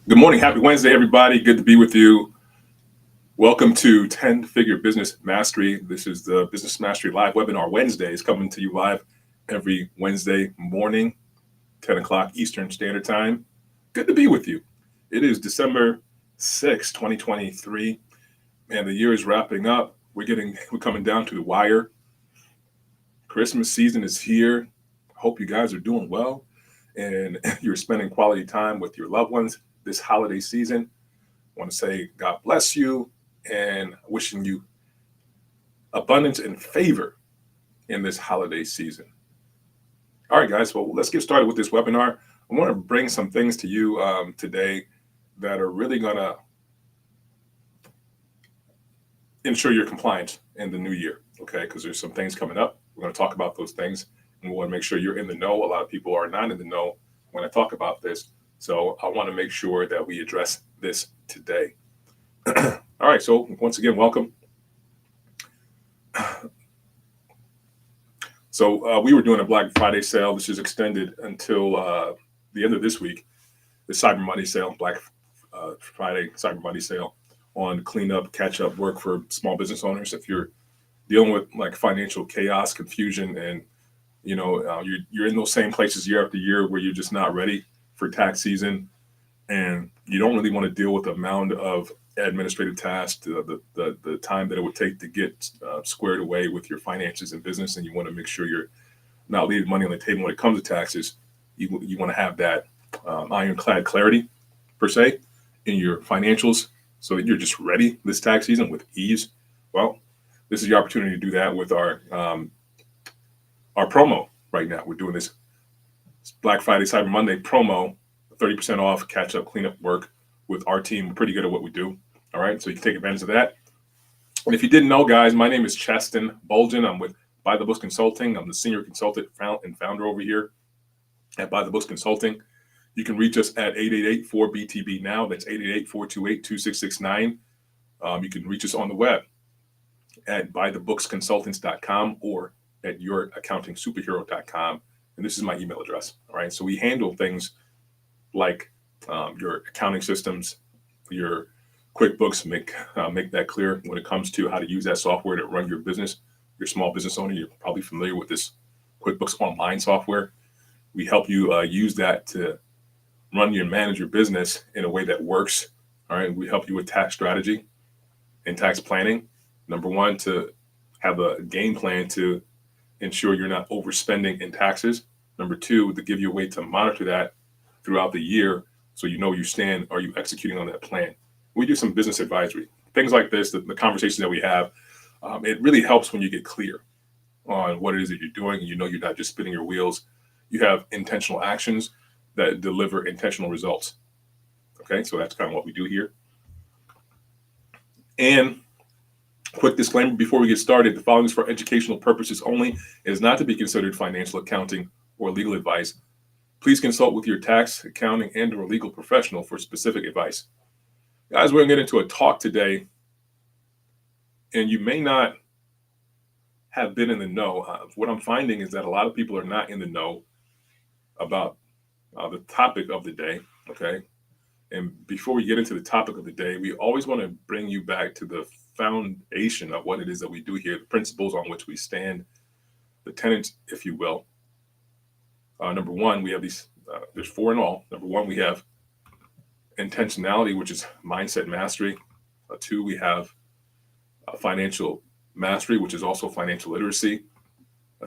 Good morning. Happy Wednesday, everybody. Good to be with you. Welcome to 10 Figure Business Mastery. This is the Business Mastery Live webinar Wednesdays coming to you live every Wednesday morning, 10 o'clock Eastern Standard Time. Good to be with you. It is December 6th, 2023, and the year is wrapping up. We're coming down to the wire. Christmas season is here. Hope you guys are doing well and you're spending quality time with your loved ones this holiday season. I want to say God bless you and wishing you abundance and favor in this holiday season. All right, guys, well, let's get started with this webinar. I want to bring some things to you today that are really going to ensure your compliance in the new year, okay? Because there's some things coming up. We're going to talk about those things, and we want to make sure you're in the know. A lot of people are not in the know when I talk about this. So I want to make sure that we address this today. All right, so once again, welcome. So we were doing a Black Friday sale. This is extended until the end of this week. The Cyber Monday sale, Black Friday Cyber Monday sale on cleanup, catch-up work for small business owners. If you're dealing with like financial chaos, confusion, and you're in those same places year after year where you're just not ready for tax season, and you don't really want to deal with the amount of administrative tasks, the time that it would take to get squared away with your finances and business, and you want to make sure you're not leaving money on the table when it comes to taxes. You want to have that ironclad clarity, per se, in your financials so that you're just ready this tax season with ease. Well, this is your opportunity to do that with our promo right now. We're doing this Black Friday Cyber Monday promo, 30% off catch-up cleanup work with our team. We're pretty good at what we do. All right, so you can take advantage of that. And if you didn't know, guys, my name is Cheston Bulgin. I'm with By the Books Consulting. I'm the senior consultant and founder over here at By the Books Consulting. You can reach us at 888-4BTB now. That's 888-428-2669. You can reach us on the web at bythebooksconsultants.com or at youraccountingsuperhero.com. And this is my email address. All right. So we handle things like your accounting systems, your QuickBooks, make that clear when it comes to how to use that software to run your business. You're a small business owner. You're probably familiar with this QuickBooks Online software. We help you use that to run and manage your business in a way that works. All right. We help you with tax strategy and tax planning. Number one, to have a game plan to ensure you're not overspending in taxes. Number two, to give you a way to monitor that throughout the year so you know you stand. Are you executing on that plan? We do some business advisory, things like this, the conversations that we have. It really helps when you get clear on what it is that you're doing. You know you're not just spinning your wheels. You have intentional actions that deliver intentional results. Okay, so that's kind of what we do here. And quick disclaimer before we get started, the following is for educational purposes only. It is not to be considered financial, accounting, or legal advice. Please consult with your tax, accounting, and or legal professional for specific advice. Guys, we're going to get into a talk today, and you may not have been in the know. What I'm finding is that a lot of people are not in the know about the topic of the day, okay? And before we get into the topic of the day, we always want to bring you back to the foundation of what it is that we do here, the principles on which we stand, the tenets, if you will. Number one, we have these, there's four in all. Number one, we have intentionality, which is mindset mastery. Two, we have financial mastery, which is also financial literacy.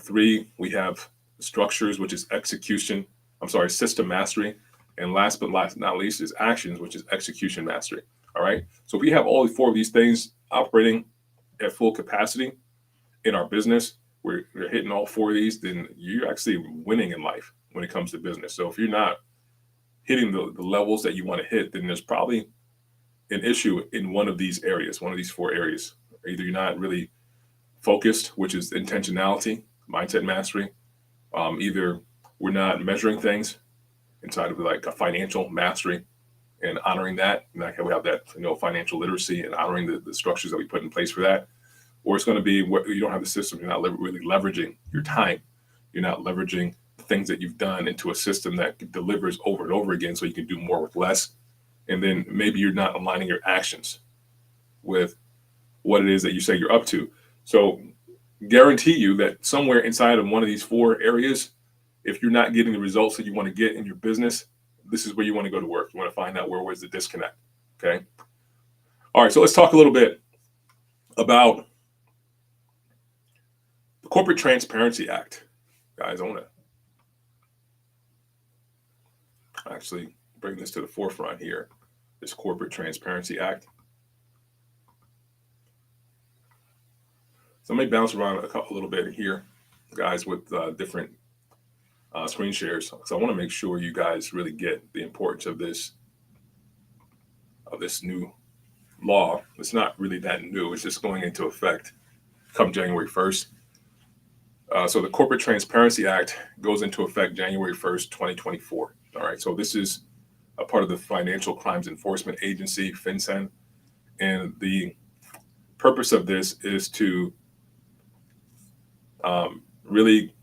Three, we have structures, which is system mastery. And last but not least is actions, which is execution mastery. All right. So if we have all four of these things operating at full capacity in our business, we're hitting all four of these, then you're actually winning in life when it comes to business. So if you're not hitting the levels that you want to hit, then there's probably an issue in one of these areas, one of these four areas. Either you're not really focused, which is intentionality, mindset mastery. Either we're not measuring things inside of like a financial mastery and honoring that. And like we have that, financial literacy and honoring the structures that we put in place for that. Or it's going to be where you don't have the system. You're not really leveraging your time. You're not leveraging things that you've done into a system that delivers over and over again so you can do more with less and then maybe you're not aligning your actions with what it is that you say you're up to. So guarantee you that somewhere inside of one of these four areas, if you're not getting the results that you want to get in your business, this is where you want to go to work. You want to find out where's the disconnect. Okay. All right. So let's talk a little bit about the Corporate Transparency Act. Guys, I want to actually bring this to the forefront here. This Corporate Transparency Act. So let me bounce around a little bit here, guys, with different screen shares. So I want to make sure you guys really get the importance of this new law. It's not really that new. It's just going into effect come January 1st. So the Corporate Transparency Act goes into effect January 1st, 2024. All right. So this is a part of the Financial Crimes Enforcement Agency, FinCEN. And the purpose of this is to really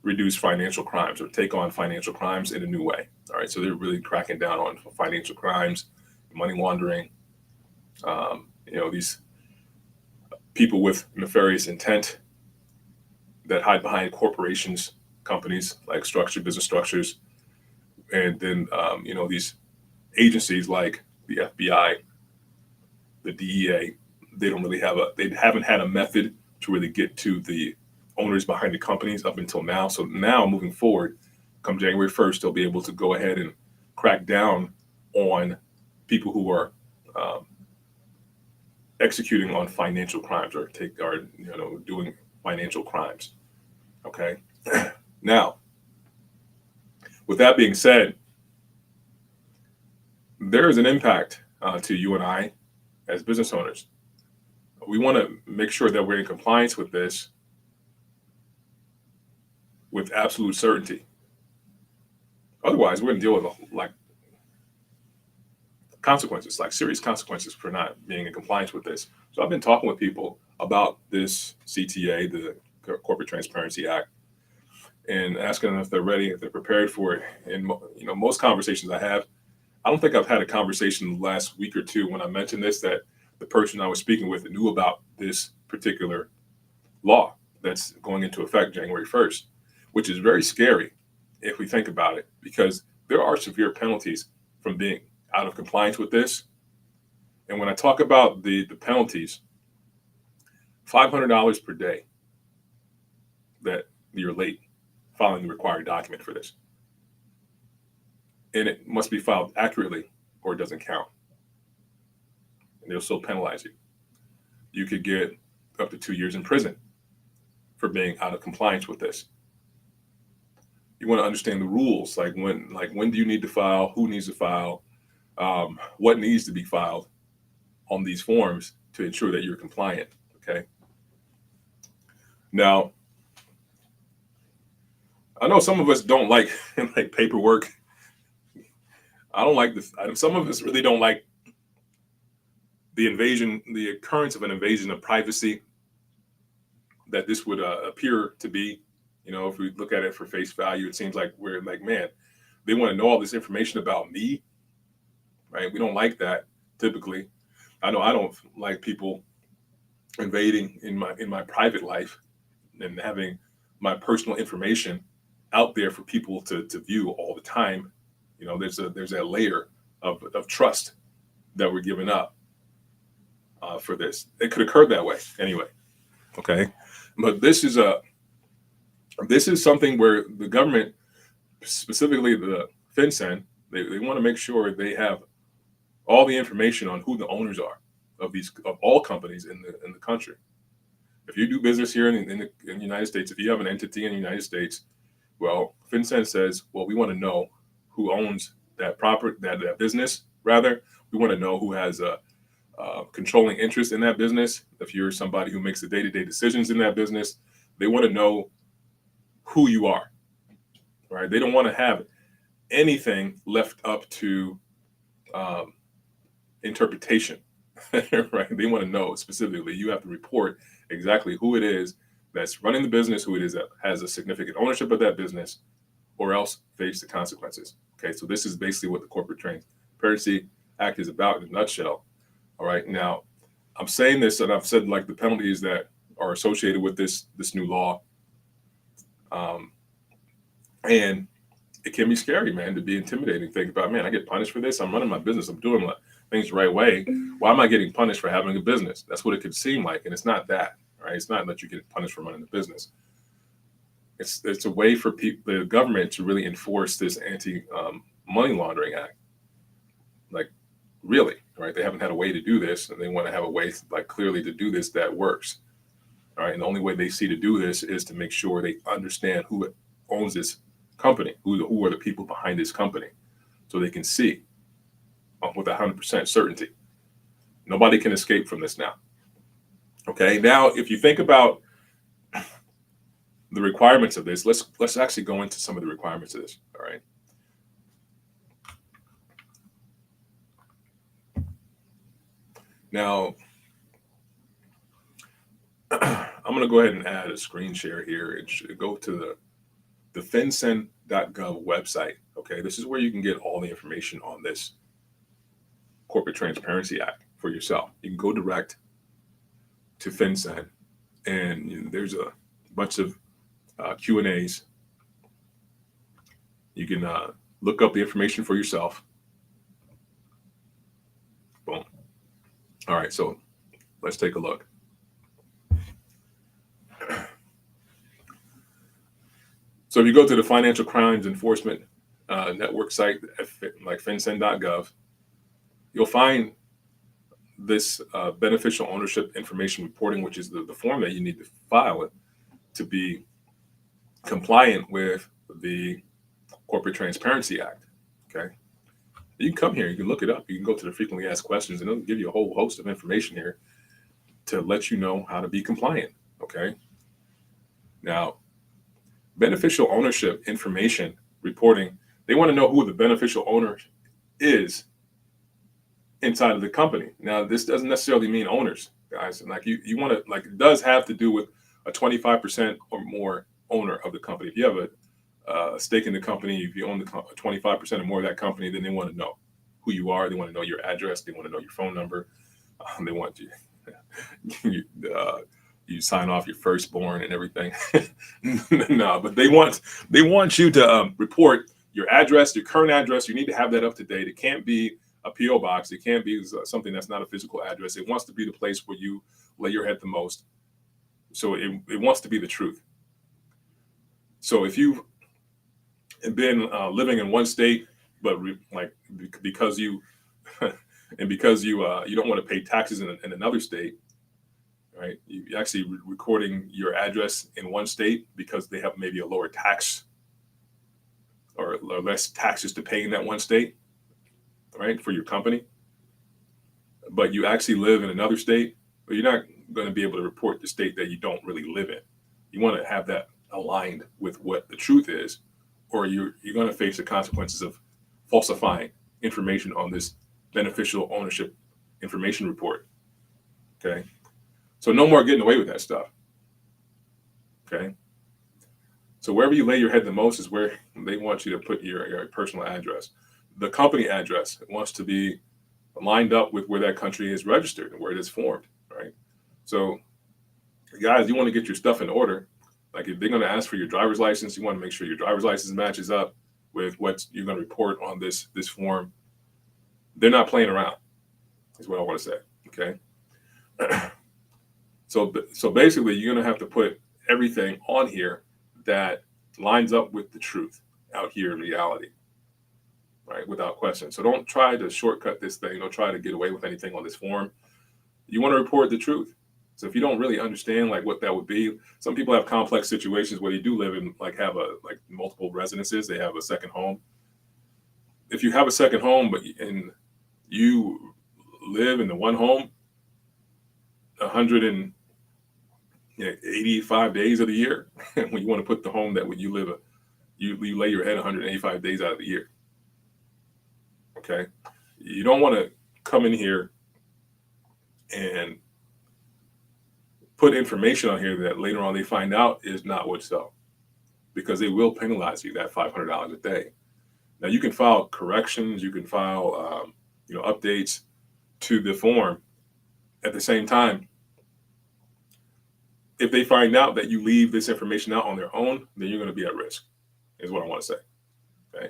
reduce financial crimes or take on financial crimes in a new way. All right. So they're really cracking down on financial crimes, money laundering, these people with nefarious intent that hide behind corporations, companies like business structures, and then these agencies like the FBI, the DEA. They haven't had a method to really get to the owners behind the companies up until now. So now, moving forward, come January 1st, they'll be able to go ahead and crack down on people who are executing on financial crimes or doing financial crimes. Okay. Now, with that being said, there is an impact to you and I as business owners. We want to make sure that we're in compliance with this with absolute certainty. Otherwise, we're going to deal with consequences, like serious consequences for not being in compliance with this. So I've been talking with people about this CTA, the Corporate Transparency Act, and asking them if they're ready, if they're prepared for it. And most conversations I have, I don't think I've had a conversation the last week or two when I mentioned this that the person I was speaking with knew about this particular law that's going into effect January 1st, which is very scary if we think about it, because there are severe penalties from being out of compliance with this. And when I talk about the penalties, $500 per day that you're late filing the required document for this. And it must be filed accurately or it doesn't count. And they'll still penalize you. You could get up to 2 years in prison for being out of compliance with this. You want to understand the rules, like when do you need to file, who needs to file, what needs to be filed on these forms to ensure that you're compliant. Okay. Now, I know some of us don't like paperwork. I don't like this. Some of us really don't like the occurrence of an invasion of privacy that this would appear to be. If we look at it for face value, it seems like we're like, man, they want to know all this information about me, right? We don't like that typically. I know I don't like people invading in my private life and having my personal information out there for people to view all the time. There's that layer of trust that we're giving up for this. It could occur that way anyway. Okay, but this is something where the government, specifically the FinCEN, they want to make sure they have all the information on who the owners are of all companies in the country. If you do business here in the United States, if you have an entity in the United States, well, FinCEN says, well, we want to know who owns that business. Rather, we want to know who has a controlling interest in that business. If you're somebody who makes the day-to-day decisions in that business, they want to know who you are, right? They don't want to have anything left up to interpretation, right? They want to know specifically. You have to report exactly who it is that's running the business, who it is that has a significant ownership of that business, or else face the consequences. Okay, so this is basically what the Corporate Transparency Act is about in a nutshell. All right. Now, I'm saying this, and I've said like the penalties that are associated with this new law, and it can be scary, man, to be intimidating. Think about, man, I get punished for this. I'm running my business. I'm doing things the right way. Why am I getting punished for having a business? That's what it could seem like, and it's not that, right? It's not that you get punished for running the business. It's a way for the government to really enforce this anti money laundering act. Like, really, right? They haven't had a way to do this, and they want to have a way, like, clearly to do this that works. All right, and the only way they see to do this is to make sure they understand who owns this company, who are the people behind this company, so they can see with 100% certainty. Nobody can escape from this now. Okay, now if you think about the requirements of this, let's actually go into some of the requirements of this. All right. Now, I'm going to go ahead and add a screen share here and go to the fincen.gov website. Okay, this is where you can get all the information on this Corporate Transparency Act for yourself. You can go direct to FinCEN, and there's a bunch of Q&As. You can look up the information for yourself. Boom. All right, so let's take a look. So if you go to the Financial Crimes Enforcement Network site, like fincen.gov, you'll find this beneficial ownership information reporting, which is the form that you need to file it to be compliant with the Corporate Transparency Act. Okay. You can come here, you can look it up, you can go to the frequently asked questions, and it'll give you a whole host of information here to let you know how to be compliant. Okay. Now, beneficial ownership information reporting, they want to know who the beneficial owner is inside of the company. Now, this doesn't necessarily mean owners, guys. And like you want to, like, it does have to do with a 25% or more owner of the company. If you have a stake in the company, if you own the 25% or more of that company, then they want to know who you are. They want to know your address. They want to know your phone number. They want you, you sign off your firstborn and everything. No, but they want you to report your address, your current address. You need to have that up to date. It can't be a PO box. It can't be something that's not a physical address. It wants to be the place where you lay your head the most. So it wants to be the truth. So if you've been living in one state, but because you because you don't want to pay taxes in another state, right? You actually recording your address in one state because they have maybe a lower tax or less taxes to pay in that one state, right, for your company. But you actually live in another state, but you're not going to be able to report the state that you don't really live in. You want to have that aligned with what the truth is, or you're going to face the consequences of falsifying information on this beneficial ownership information report. Okay. So no more getting away with that stuff. Okay. So wherever you lay your head the most is where they want you to put your personal address. The company address wants to be lined up with where that country is registered and where it is formed, right? So guys, you want to get your stuff in order. Like if they're going to ask for your driver's license, you want to make sure your driver's license matches up with what you're going to report on this form. They're not playing around, is what I want to say. Okay. So basically, you're going to have to put everything on here that lines up with the truth out here in reality, right? Without question. So don't try to shortcut this thing. Don't try to get away with anything on this form. You want to report the truth. So if you don't really understand like what that would be, some people have complex situations where they do live in have multiple residences. They have a second home. If you have a second home, and you live in the one home 185 days of the year, when you want to put the home that when you live, you lay your head 185 days out of the year. Okay. You don't want to come in here and put information on here that later on they find out is not what's so, because they will penalize you that $500 a day. Now you can file corrections, you can file updates to the form. At the same time, if they find out that you leave this information out on their own, then you're going to be at risk, is what I want to say. Okay.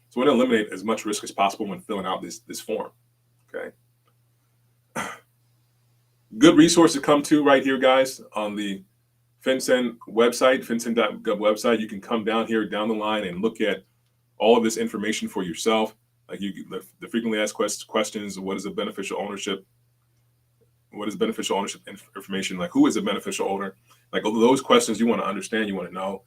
So we want to eliminate as much risk as possible when filling out this form. Okay. Good resource to come to right here, guys, on the FinCEN website, FinCEN.gov website. You can come down here down the line and look at all of this information for yourself. Like the frequently asked questions, what is a beneficial ownership? What is beneficial ownership information? Like, who is a beneficial owner? Like, all those questions you want to understand, you want to know.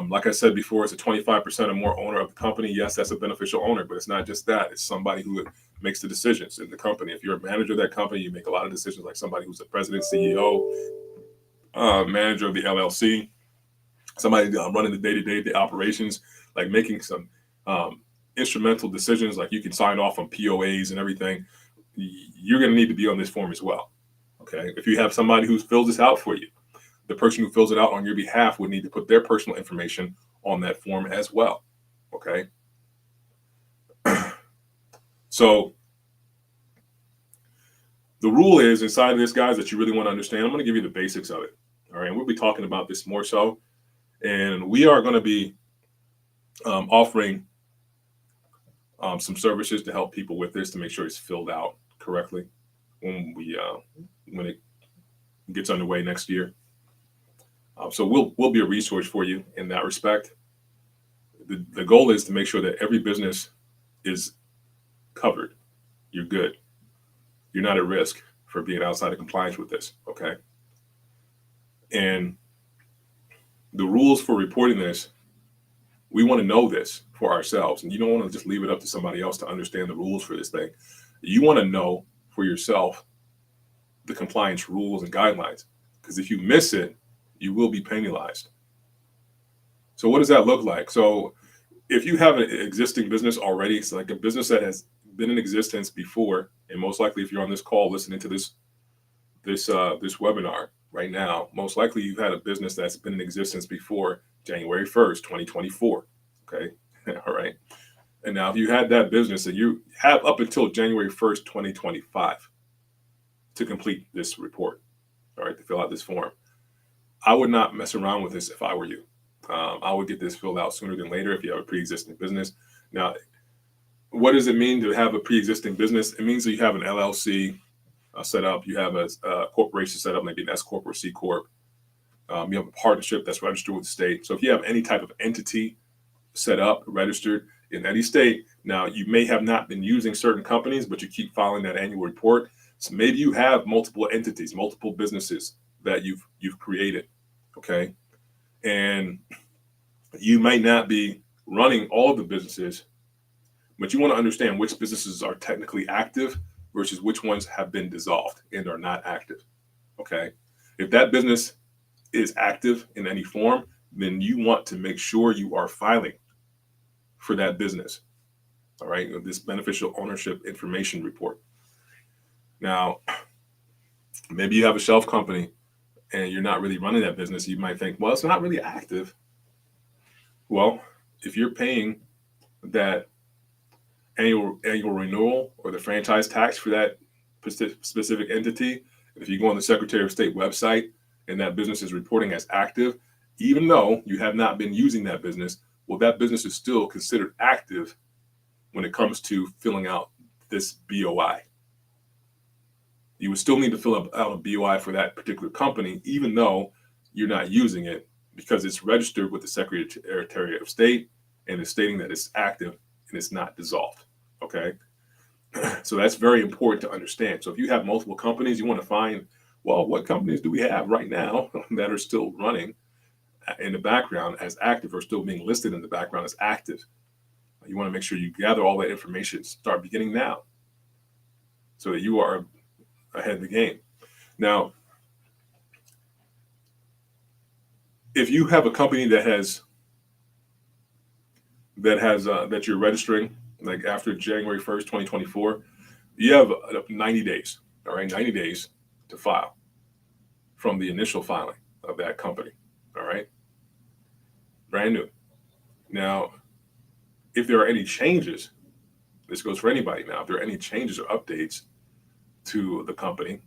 Like I said before, it's a 25% or more owner of the company. Yes, that's a beneficial owner, but it's not just that. It's somebody who makes the decisions in the company. If you're a manager of that company, you make a lot of decisions, like somebody who's the president, CEO, manager of the LLC, somebody running the day-to-day operations, like making some instrumental decisions, like you can sign off on POAs and everything. You're going to need to be on this form as well. Okay. If you have somebody who fills this out for you, the person who fills it out on your behalf would need to put their personal information on that form as well. Okay. So the rule is inside of this, guys, that you really want to understand. I'm going to give you the basics of it. All right. And we'll be talking about this more so. And we are going to be offering some services to help people with this, to make sure it's filled out correctly when it gets underway next year. So we'll be a resource for you in that respect. The goal is to make sure that every business is covered. You're good. You're not at risk for being outside of compliance with this. Okay. And the rules for reporting this, we want to know this for ourselves. And you don't want to just leave it up to somebody else to understand the rules for this thing. You want to know for yourself the compliance rules and guidelines, because if you miss it, you will be penalized. So what does that look like? So if you have an existing business already, it's like a business that has been in existence before, and most likely if you're on this call listening to this webinar right now, most likely you've had a business that's been in existence before January 1st, 2024. Okay. All right. And now if you had that business, and you have up until January 1st, 2025 to complete this report, all right, to fill out this form. I would not mess around with this if I were you. I would get this filled out sooner than later if you have a pre-existing business. Now, what does it mean to have a pre-existing business? It means that you have an LLC set up, you have a corporation set up, maybe an S Corp or C Corp. You have a partnership that's registered with the state. So if you have any type of entity set up, registered in any state, now you may have not been using certain companies, but you keep filing that annual report. So maybe you have multiple entities, multiple businesses that you've created. Okay. And you might not be running all of the businesses, but you want to understand which businesses are technically active versus which ones have been dissolved and are not active. Okay. If that business is active in any form, then you want to make sure you are filing for that business. All right. This beneficial ownership information report. Now, maybe you have a shelf company and you're not really running that business. You might think, well, it's not really active. Well, if you're paying that annual renewal or the franchise tax for that specific entity, if you go on the Secretary of State website and that business is reporting as active, even though you have not been using that business, well, that business is still considered active when it comes to filling out this BOI. You would still need to fill out a BOI for that particular company, even though you're not using it, because it's registered with the Secretary of State and it's stating that it's active and it's not dissolved. Okay. So that's very important to understand. So if you have multiple companies, you want to find, well, what companies do we have right now that are still running in the background as active, or still being listed in the background as active? You want to make sure you gather all that information, start beginning now, so that you are ahead of the game. Now, if you have a company that you're registering, like after January 1st, 2024, you have 90 days, all right, 90 days to file from the initial filing of that company, all right, brand new. Now, if there are any changes, this goes for anybody now, if there are any changes or updates to the company,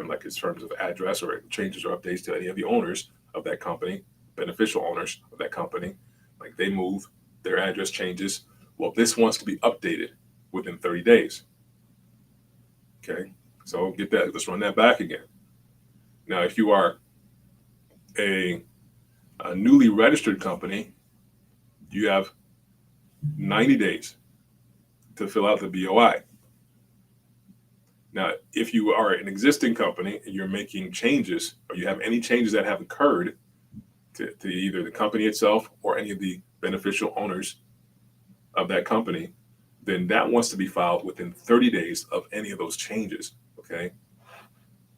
like in terms of address or changes or updates to any of the owners of that company, beneficial owners of that company, like they move, their address changes. Well, this wants to be updated within 30 days. Okay, so get that. Let's run that back again. Now, if you are a newly registered company, you have 90 days to fill out the BOI. Now, if you are an existing company and you're making changes, or you have any changes that have occurred to either the company itself or any of the beneficial owners of that company, then that wants to be filed within 30 days of any of those changes. Okay.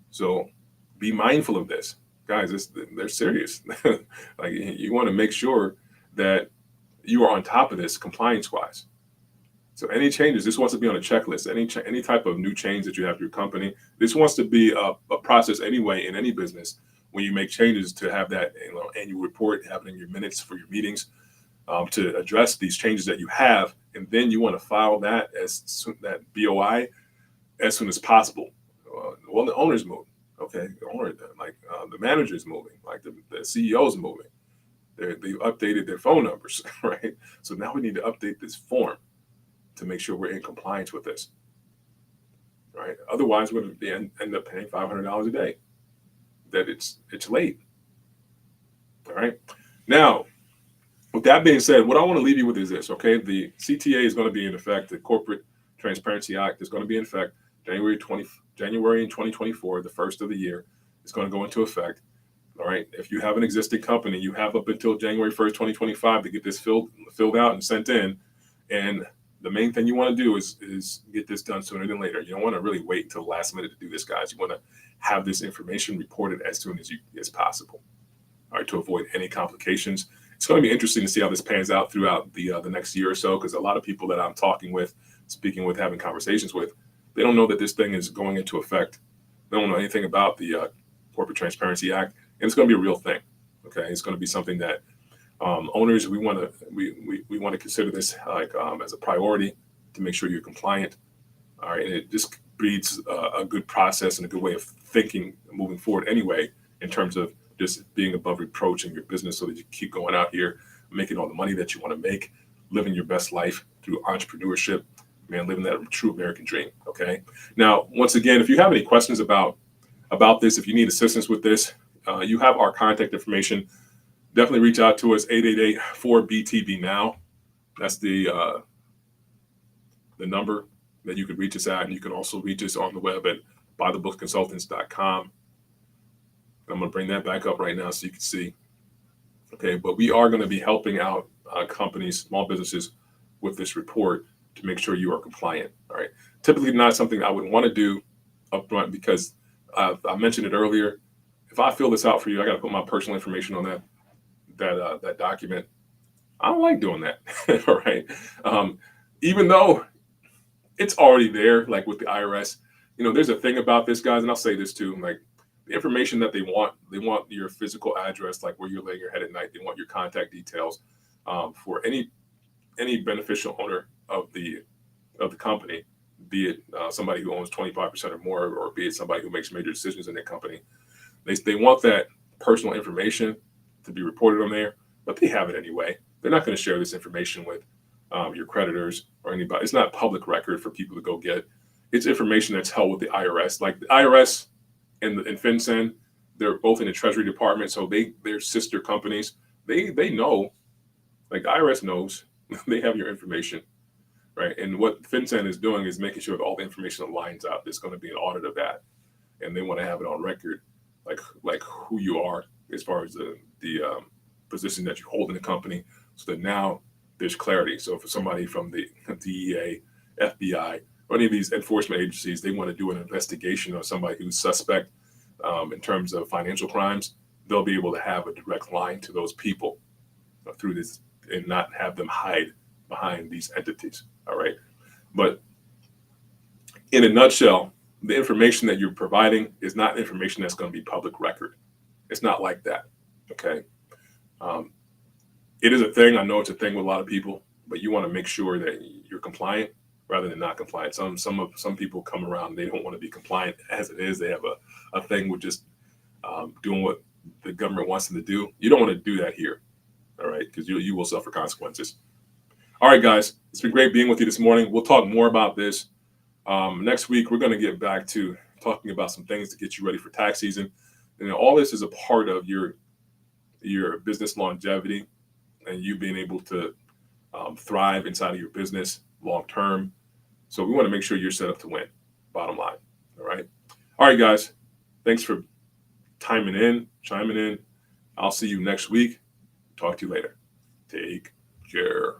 So be mindful of this. Guys, they're serious. Like, you want to make sure that you are on top of this compliance wise. So any changes, this wants to be on a checklist. Any type of new change that you have to your company, this wants to be a process anyway in any business. When you make changes, to have that annual report, have it in your minutes for your meetings, to address these changes that you have, and then you want to file that that BOI as soon as possible. Well, the owner's moving. Okay, the owner, like the manager's moving, like the CEO's moving. They've updated their phone numbers, right? So now we need to update this form to make sure we're in compliance with this, right? Otherwise, we're going to end up paying $500 a day. That it's late. All right. Now, with that being said, what I want to leave you with is this. Okay, the CTA is going to be in effect. The Corporate Transparency Act is going to be in effect January in 2024, the first of the year. It's going to go into effect. All right. If you have an existing company, you have up until January 1st, 2025 to get this filled out and sent in. And the main thing you want to do is get this done sooner than later. You don't want to really wait until the last minute to do this, guys. You want to have this information reported as soon as possible. All right, to avoid any complications. It's going to be interesting to see how this pans out throughout the next year or so, because a lot of people that I'm talking with, speaking with, having conversations with, they don't know that this thing is going into effect. They don't know anything about the Corporate Transparency Act, and it's going to be a real thing. Okay, it's going to be something that owners, we want to consider this like as a priority to make sure you're compliant. All right, and it just breeds a good process and a good way of thinking moving forward anyway, in terms of just being above reproach in your business, so that you keep going out here making all the money that you want to make, living your best life through entrepreneurship, man, living that true American dream. Okay. Now, once again, if you have any questions about this, if you need assistance with this, you have our contact information. Definitely reach out to us, 888-4BTB now. That's the number that you can reach us at. And you can also reach us on the web at bythebookconsultants.com. I'm going to bring that back up right now so you can see. Okay, but we are going to be helping out companies, small businesses, with this report to make sure you are compliant. All right. Typically not something I would want to do upfront, because I mentioned it earlier. If I fill this out for you, I got to put my personal information on that document. I don't like doing that. All right. Even though it's already there, like with the IRS, there's a thing about this, guys, and I'll say this too, like the information that they want your physical address, like where you're laying your head at night. They want your contact details for any beneficial owner of the company, be it somebody who owns 25% or more, or be it somebody who makes major decisions in their company. They want that personal information to be reported on there, but they have it anyway. They're not going to share this information with your creditors or anybody. It's not public record for people to go get. It's information that's held with the IRS. Like the IRS and FinCEN, they're both in the Treasury Department, so they're sister companies. They know, like the IRS knows, they have your information, right? And what FinCEN is doing is making sure that all the information lines up. There's going to be an audit of that, and they want to have it on record, like who you are as far as the position that you hold in the company, so that now there's clarity. So for somebody from the DEA, FBI, or any of these enforcement agencies, they want to do an investigation of somebody who's suspect in terms of financial crimes, they'll be able to have a direct line to those people through this, and not have them hide behind these entities. All right. But in a nutshell, the information that you're providing is not information that's going to be public record. It's not like that. Okay. It is a thing. I know it's a thing with a lot of people, but you want to make sure that you're compliant rather than not compliant. Some people come around, they don't want to be compliant as it is. They have a thing with just doing what the government wants them to do. You don't want to do that here, all right? Because you will suffer consequences. All right, guys, it's been great being with you this morning. We'll talk more about this next week. We're going to get back to talking about some things to get you ready for tax season. And all this is a part of your business longevity and you being able to thrive inside of your business long term. So we want to make sure you're set up to win, bottom line. All right, guys. Thanks for chiming in. I'll see you next week. Talk to you later. Take care.